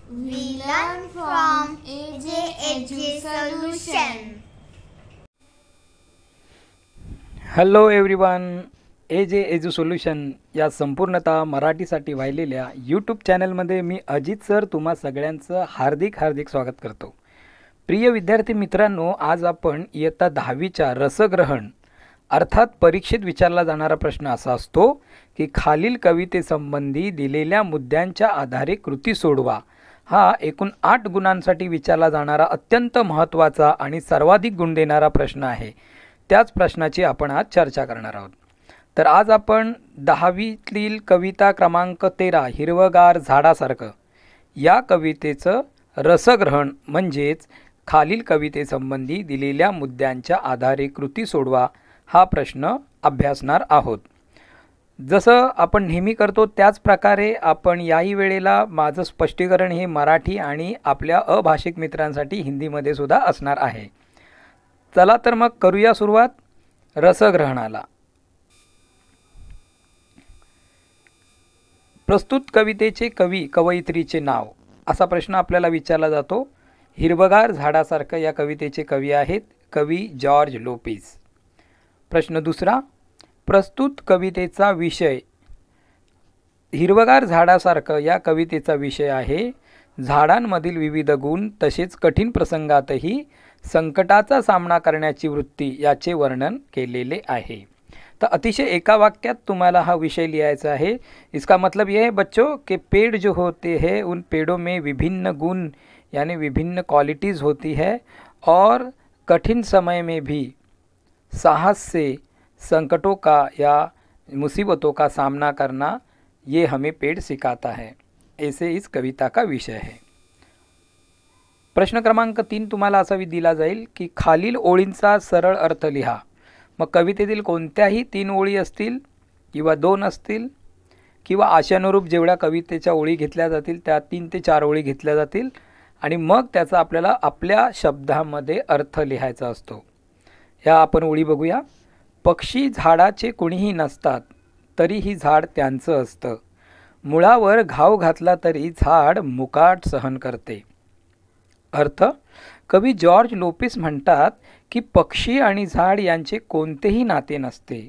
We learn from AJ Edu Solution. Hello everyone, edu solution या संपूर्णतः मराठीसाठी वाहिलेल्या YouTube चॅनलमध्ये मी अजित सर तुम्हा सगळ्यांचं हार्दिक स्वागत करतो. प्रिय विद्यार्थी मित्रांनो, आज आपण इयत्ता 10वीच्या रसग्रहण अर्थात परीक्षेत विचारला जाणारा प्रश्न असा असतो की खालील कवितेसंबंधी दिलेल्या मुद्द्यांच्या आधारे कृती सोडवा. हा एकूण 8 गुणांसाठी विचारला जाणारा अत्यंत महत्त्वाचा आणि सर्वाधिक गुण देणारा प्रश्न आहे. त्याच प्रश्नाची आपण आज चर्चा करणार आहोत. तर आज आपण 10वीतील कविता क्रमांक 13 हिरवगार झाडासारखं या कवितेचं रसग्रहण म्हणजेच खालील कवितेसंबंधी दिलेल्या मुद्द्यांच्या आधारे कृती सोडवा हा प्रश्न अभ्यासणार आहोत. जसं आपण नेहमी करतो त्याच प्रकारे आपण याही वेळेला माझं स्पष्टीकरण हे मराठी आणि आपल्या अभाषिक मित्रांसाठी हिंदीमध्ये सुद्धा असणार आहे. चला तर मग करूया सुरुवात रसग्रहणाला. प्रस्तुत कवितेचे कवी कवयित्रीचे नाव असा प्रश्न आपल्याला विचारला जातो. हिरवगार झाडासारखं या कवितेचे कवी आहेत कवी जॉर्ज लोपेझ. प्रश्न दुसरा, प्रस्तुत कवितेचा विषय. हिरवगार झाडासारखं या कवितेचा विषय आहे झाडांमधील विविध गुण तसेच कठीण प्रसंगातही संकटाचा सामना करण्याची वृत्ती याचे वर्णन केलेले आहे. तो अतिशय एका वाक्यात तुम्हाला हा विषय लिहायचा है. इसका मतलब यह है बच्चों कि पेड़ जो होते हैं उन पेड़ों में विभिन्न गुण यानी विभिन्न क्वालिटीज़ होती है और कठिन समय में भी साहस से संकटों का या मुसीबतों का सामना करना ये हमें पेड़ सिखाता है. ऐसे इस कविता का विषय है. प्रश्न क्रमांक 3 तुम्हाला असा दिला जाईल की खालील ओळींचा सरळ अर्थ लिहा. मग कवितेतील कोणत्याही 3 ओळी असतील किंवा 2 असतील किंवा आशानुरूप जेवढ्या कवितेच्या ओळी घेतल्या जातील त्या 3 ते 4 ओळी घेतल्या जातील आणि मग त्याचा आपल्याला आपल्या शब्दामध्ये अर्थ लिहायचा असतो. ह्या आपण ओळी बघूया. पक्षी झाडाचे कुणीही नसतात तरीही झाड त्यांचं असतं. मुळावर घाव घातला तरी झाड मुकाट सहन करते. अर्थ, कवी जॉर्ज लोपेझ म्हणतात की पक्षी आणि झाड यांचे कोणतेही नाते नसते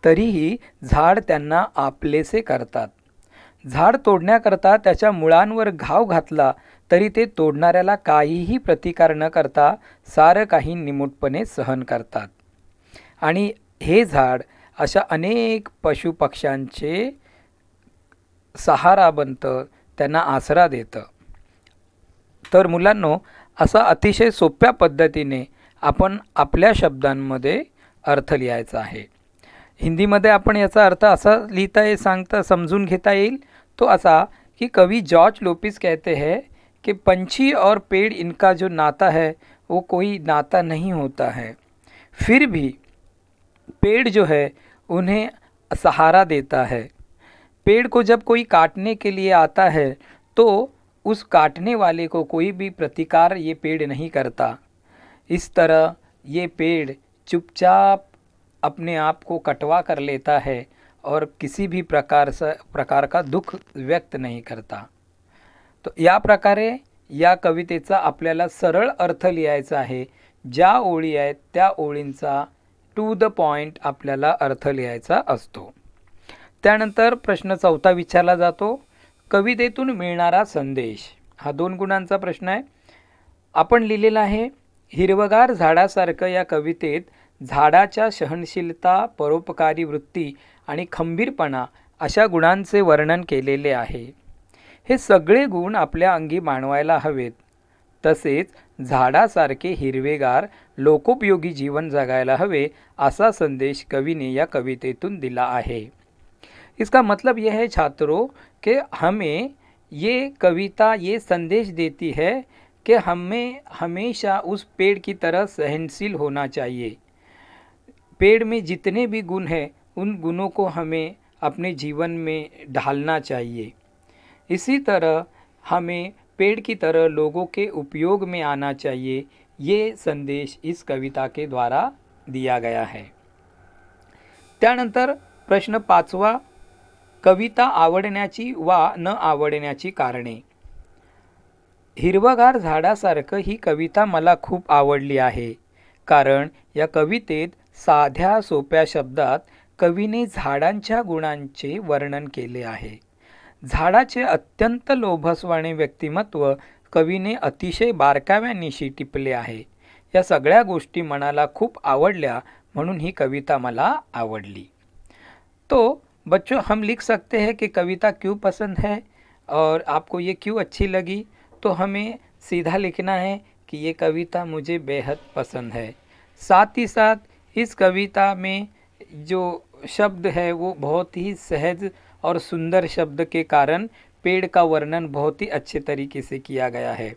तरीही झाड त्यांना आपलेसे करतात. झाड तोडण्याकरता त्याच्या मुळांवर घाव घातला तरी ते तोडणाऱ्याला काहीही प्रतिकार न करता सारं काही निमूटपणे सहन करतात. आणि हे झाड अशा अनेक पशुपक्ष्यांचे सहारा बनतं, त्यांना आसरा देतं. तर मुलांनो, असा अतिशय सोप्या पद्धतीने आपण आपल्या शब्दांमध्ये अर्थ लिहायचा आहे. हिंदीमध्ये आपण याचा अर्थ असा लिहिता समजून घेता येईल तो असा कि कवि जॉर्ज लोपेझ कहते हैं कि पंछी और पेड़ इनका जो नाता है वो कोई नाता नहीं होता है, फिर भी पेड़ जो है उन्हें सहारा देता है. पेड़ को जब कोई काटने के लिए आता है तो उस काटने वाले को कोई भी प्रतिकार ये पेड़ नहीं करता. इस तरह ये पेड़ चुपचाप अपने आप को कटवा कर लेता है और किसी भी प्रकार का दुख व्यक्त नहीं करता. तो या प्रकारे या कवितेचा आपल्याला सरळ अर्थ लिहायचा आहे. ज्या ओळी आहेत त्या ओळींचा टू द पॉइंट आपल्याला अर्थ लिहायचा असतो. त्यानंतर प्रश्न 4 विचारला जातो. कवितेतून मिळणारा संदेश. हा 2 गुणांचा प्रश्न आहे. आपण लिहिलेला आहे हिरवगार झाडासारखं या कवितेत झाडाच्या सहनशीलता, परोपकारी वृत्ती आणि खंबीरपणा अशा गुणांचे वर्णन केलेले आहे. हे सगळे गुण आपल्या अंगी मानवायला हवेत. तसेच झाडासारखे हिरवेगार लोकोपयोगी जीवन जगायला हवे असा संदेश कवीने या कवितेतून दिला आहे. इसका मतलब यह है छात्रों कि हमें ये कविता ये संदेश देती है कि हमें हमेशा उस पेड़ की तरह सहनशील होना चाहिए. पेड़ में जितने भी गुण हैं उन गुणों को हमें अपने जीवन में ढालना चाहिए. इसी तरह हमें पेड़ की तरह लोगों के उपयोग में आना चाहिए. ये संदेश इस कविता के द्वारा दिया गया है. त्यानंतर प्रश्न 5वा, कविता आवडण्याची वा न आवडण्याची कारणे. हिरवगार झाडासारखं ही कविता मला खूप आवडली आहे, कारण या कवितेत साध्या सोप्या शब्दात कवीने झाडांच्या गुणांचे वर्णन केले आहे. झाडाचे अत्यंत लोभसवाणे व्यक्तिमत्व कवीने अतिशय बारकाव्यानिशी टिपले आहे. या सगळ्या गोष्टी मनाला खूप आवडल्या, म्हणून ही कविता मला आवडली. तो बच्चों, हम लिख सकते हैं कि कविता क्यों पसंद है और आपको ये क्यों अच्छी लगी. तो हमें सीधा लिखना है कि ये कविता मुझे बेहद पसंद है. साथ ही साथ इस कविता में जो शब्द है वो बहुत ही सहज और सुंदर शब्द के कारण पेड़ का वर्णन बहुत ही अच्छे तरीके से किया गया है.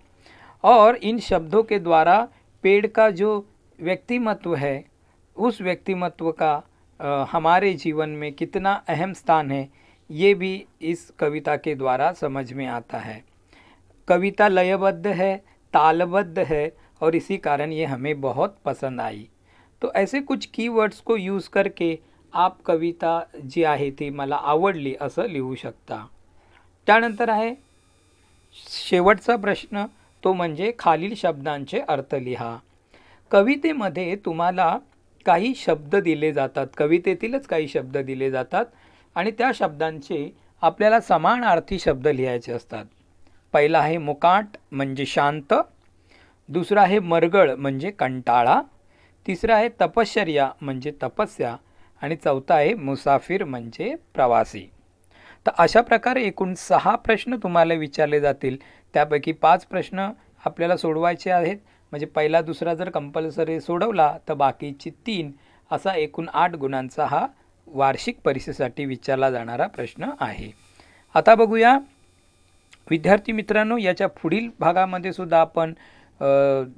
और इन शब्दों के द्वारा पेड़ का जो व्यक्तिमत्व है, उस व्यक्तिमत्व का हमारे जीवन में कितना अहम स्थान है, ये भी इस कविता के द्वारा समझ में आता है. कविता लयबद्ध है, तालबद्ध है और इसी कारण ये हमें बहुत पसंद आई. तो ऐसे कुछ कीवर्ड्स को यूज करके आप कविता जी आहे ती मला आवडली असं लिहू शकता. त्यानंतर आहे शेवटचा प्रश्न, तो म्हणजे खालील शब्दांचे अर्थ लिहा. कवितेमध्ये तुम्हाला काही शब्द दिले जातात, कवितेतीलच काही शब्द दिले जातात आणि त्या शब्दांचे आपल्याला समानार्थी शब्द लिहायचे असतात. पहिला आहे मुकाट म्हणजे शांत, दुसरा आहे मरगळ म्हणजे कंटाळा, तिसरा आहे तपश्चर्या म्हणजे तपस्या आणि चौथा आहे मुसाफिर म्हणजे प्रवासी. तर अशा प्रकारे एकूण 6 प्रश्न तुम्हाला विचारले जातील. त्यापैकी 5 प्रश्न आपल्याला सोडवायचे आहेत. म्हणजे पहिला दुसरा जर कंपल्सरी सोडवला तर बाकीची 3, असा एकूण 8 गुणांचा हा वार्षिक परीक्षेसाठी विचारला जाणारा प्रश्न आहे. आता बघूया विद्यार्थी मित्रांनो, याच्या पुढील भागामध्ये सुद्धा आपण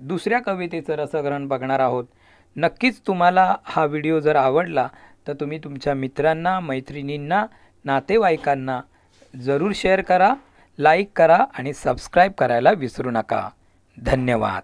दुसऱ्या कवितेचं रसग्रहण बघणार आहोत. नक्कीच तुम्हाला हा व्हिडिओ जर आवडला तर तुम्ही तुमच्या मित्रांना, मैत्रिणींना, नातेवाईकांना जरूर शेअर करा, लाईक करा आणि सबस्क्राईब करायला विसरू नका. धन्यवाद.